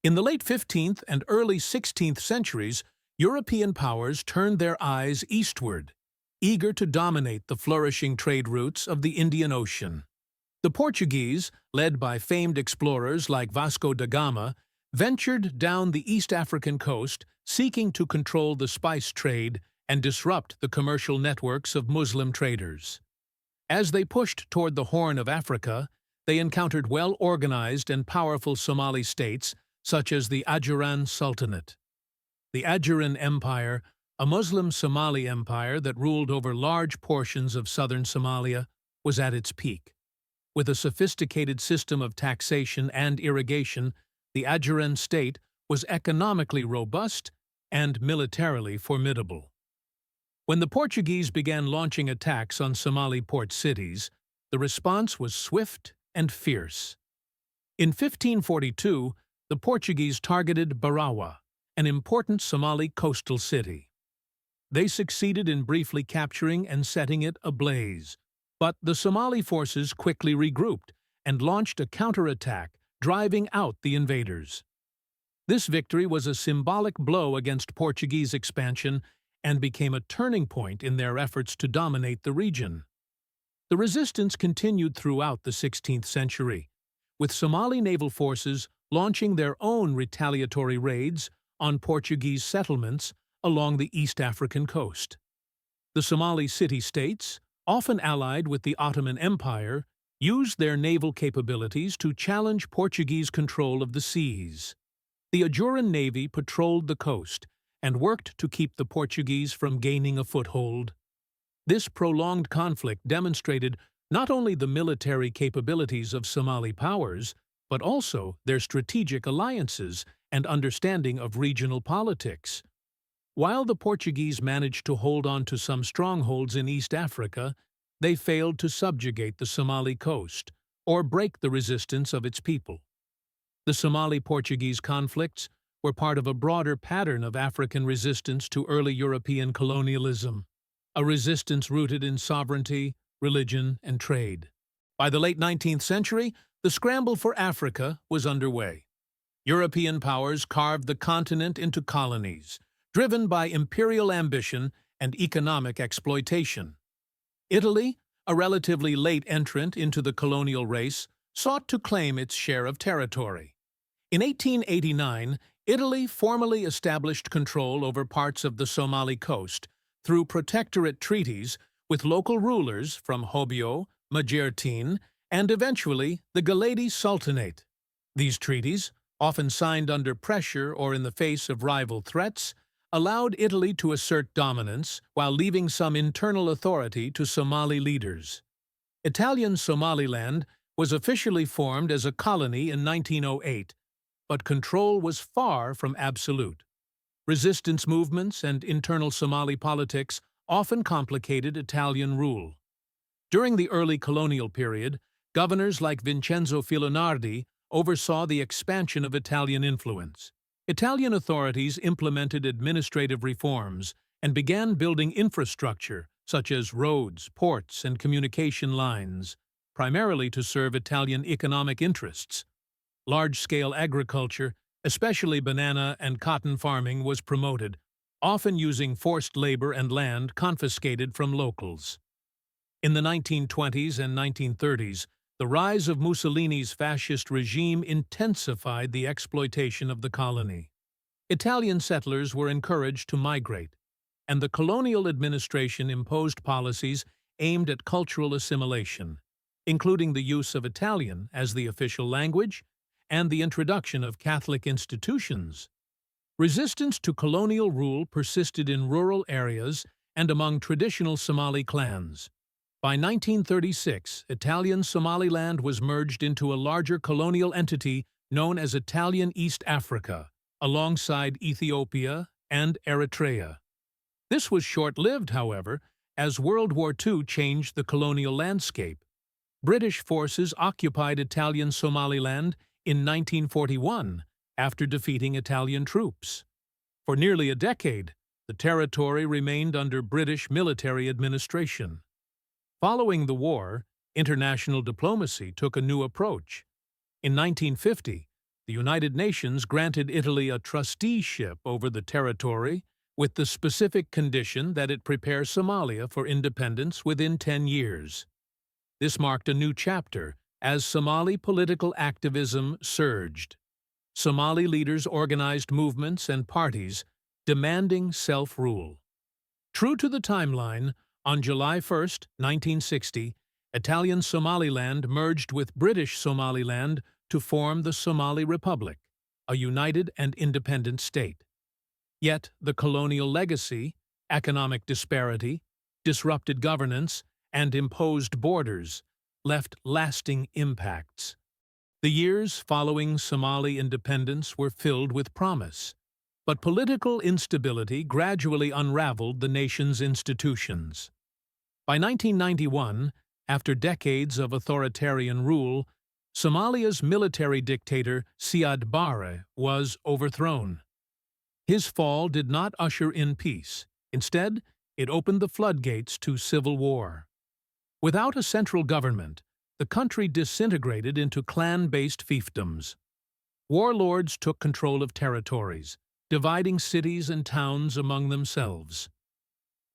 In the late 15th and early 16th centuries, European powers turned their eyes eastward, eager to dominate the flourishing trade routes of the Indian Ocean. The Portuguese, led by famed explorers like Vasco da Gama, ventured down the East African coast, seeking to control the spice trade and disrupt the commercial networks of Muslim traders. As they pushed toward the Horn of Africa, they encountered well-organized and powerful Somali states such as the Ajuran Sultanate. The Ajuran Empire, a Muslim Somali empire that ruled over large portions of southern Somalia, was at its peak. With a sophisticated system of taxation and irrigation, the Ajuran state was economically robust and militarily formidable. When the Portuguese began launching attacks on Somali port cities, the response was swift and fierce. In 1542, the Portuguese targeted Barawa, an important Somali coastal city. They succeeded in briefly capturing and setting it ablaze, but the Somali forces quickly regrouped and launched a counterattack, driving out the invaders. This victory was a symbolic blow against Portuguese expansion and became a turning point in their efforts to dominate the region. The resistance continued throughout the 16th century, with Somali naval forces launching their own retaliatory raids on Portuguese settlements along the East African coast. The Somali city-states, often allied with the Ottoman Empire, used their naval capabilities to challenge Portuguese control of the seas. The Ajuran Navy patrolled the coast and worked to keep the Portuguese from gaining a foothold. This prolonged conflict demonstrated not only the military capabilities of Somali powers, but also their strategic alliances and understanding of regional politics. While the Portuguese managed to hold on to some strongholds in East Africa, they failed to subjugate the Somali coast or break the resistance of its people. The Somali-Portuguese conflicts were part of a broader pattern of African resistance to early European colonialism, a resistance rooted in sovereignty, religion, and trade. By the late 19th century, the scramble for Africa was underway. European powers carved the continent into colonies, driven by imperial ambition and economic exploitation. Italy, a relatively late entrant into the colonial race, sought to claim its share of territory. In 1889, Italy formally established control over parts of the Somali coast through protectorate treaties with local rulers from Hobyo, Majertine, and eventually the Galati Sultanate. These treaties, often signed under pressure or in the face of rival threats, allowed Italy to assert dominance while leaving some internal authority to Somali leaders. Italian Somaliland was officially formed as a colony in 1908, but control was far from absolute. Resistance movements and internal Somali politics often complicated Italian rule. During the early colonial period, governors like Vincenzo Filonardi oversaw the expansion of Italian influence. Italian authorities implemented administrative reforms and began building infrastructure such as roads, ports, and communication lines, primarily to serve Italian economic interests. Large-scale agriculture, especially banana and cotton farming, was promoted, often using forced labor and land confiscated from locals. In the 1920s and 1930s, the rise of Mussolini's fascist regime intensified the exploitation of the colony. Italian settlers were encouraged to migrate, and the colonial administration imposed policies aimed at cultural assimilation, including the use of Italian as the official language and the introduction of Catholic institutions. Resistance to colonial rule persisted in rural areas and among traditional Somali clans. By 1936, Italian Somaliland was merged into a larger colonial entity known as Italian East Africa, alongside Ethiopia and Eritrea. This was short-lived, however, as World War II changed the colonial landscape. British forces occupied Italian Somaliland in 1941 after defeating Italian troops. For nearly a decade, the territory remained under British military administration. Following the war, international diplomacy took a new approach. In 1950, The United Nations granted Italy a trusteeship over the territory with the specific condition that it prepare Somalia for independence within 10 years. This marked a new chapter as Somali political activism surged. Somali leaders organized movements and parties demanding self-rule. True to the timeline, on July 1, 1960, Italian Somaliland merged with British Somaliland to form the Somali Republic, a united and independent state. Yet the colonial legacy, economic disparity, disrupted governance, and imposed borders left lasting impacts. The years following Somali independence were filled with promise, but political instability gradually unraveled the nation's institutions. By 1991, after decades of authoritarian rule, Somalia's military dictator Siad Barre was overthrown. His fall did not usher in peace. Instead, it opened the floodgates to civil war. Without a central government, the country disintegrated into clan-based fiefdoms. Warlords took control of territories, dividing cities and towns among themselves.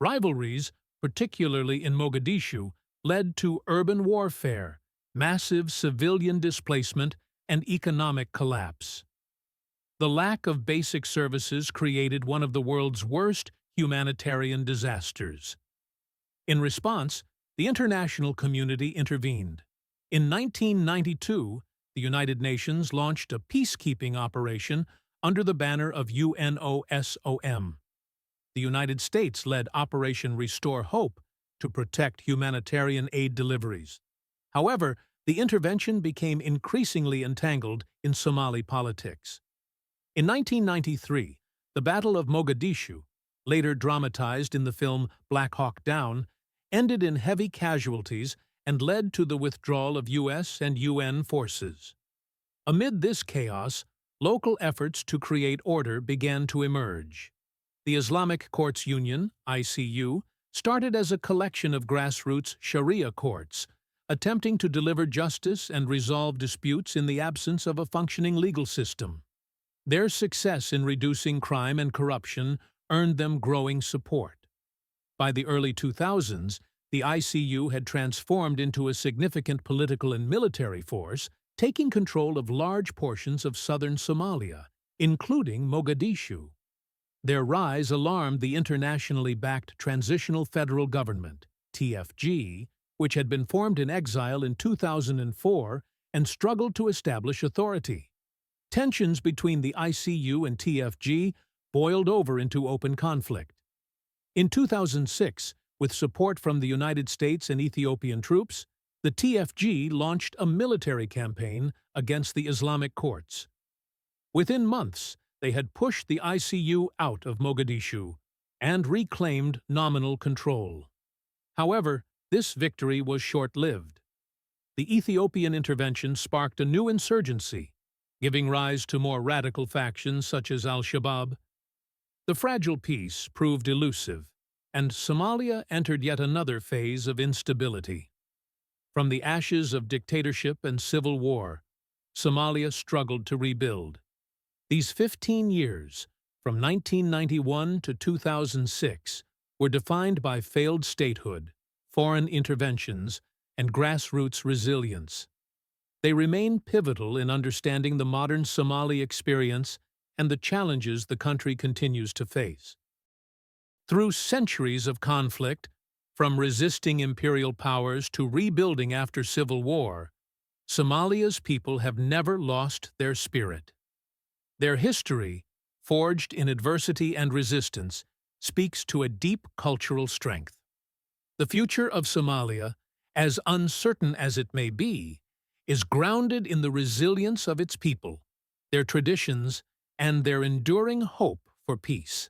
Rivalries, particularly in Mogadishu, led to urban warfare, massive civilian displacement, and economic collapse. The lack of basic services created one of the world's worst humanitarian disasters. In response, the international community intervened. In 1992, the United Nations launched a peacekeeping operation under the banner of UNOSOM. The United States led Operation Restore Hope to protect humanitarian aid deliveries. However, the intervention became increasingly entangled in Somali politics. In 1993, the Battle of Mogadishu, later dramatized in the film Black Hawk Down, ended in heavy casualties and led to the withdrawal of U.S. and UN forces. Amid this chaos, local efforts to create order began to emerge. The Islamic Courts Union, ICU, started as a collection of grassroots Sharia courts, attempting to deliver justice and resolve disputes in the absence of a functioning legal system. Their success in reducing crime and corruption earned them growing support. By the early 2000s, the ICU had transformed into a significant political and military force, taking control of large portions of southern Somalia, including Mogadishu. Their rise alarmed the internationally backed Transitional Federal Government, TFG, which had been formed in exile in 2004 and struggled to establish authority. Tensions between the ICU and TFG boiled over into open conflict. In 2006, with support from the United States and Ethiopian troops, the TFG launched a military campaign against the Islamic courts. Within months, they had pushed the ICU out of Mogadishu and reclaimed nominal control. However, this victory was short-lived. The Ethiopian intervention sparked a new insurgency, giving rise to more radical factions such as al-Shabaab. The fragile peace proved elusive, and Somalia entered yet another phase of instability. From the ashes of dictatorship and civil war, Somalia struggled to rebuild. These 15 years, from 1991 to 2006, were defined by failed statehood, foreign interventions, and grassroots resilience. They remain pivotal in understanding the modern Somali experience and the challenges the country continues to face. Through centuries of conflict, from resisting imperial powers to rebuilding after civil war, Somalia's people have never lost their spirit. Their history, forged in adversity and resistance, speaks to a deep cultural strength. The future of Somalia, as uncertain as it may be, is grounded in the resilience of its people, their traditions, and their enduring hope for peace.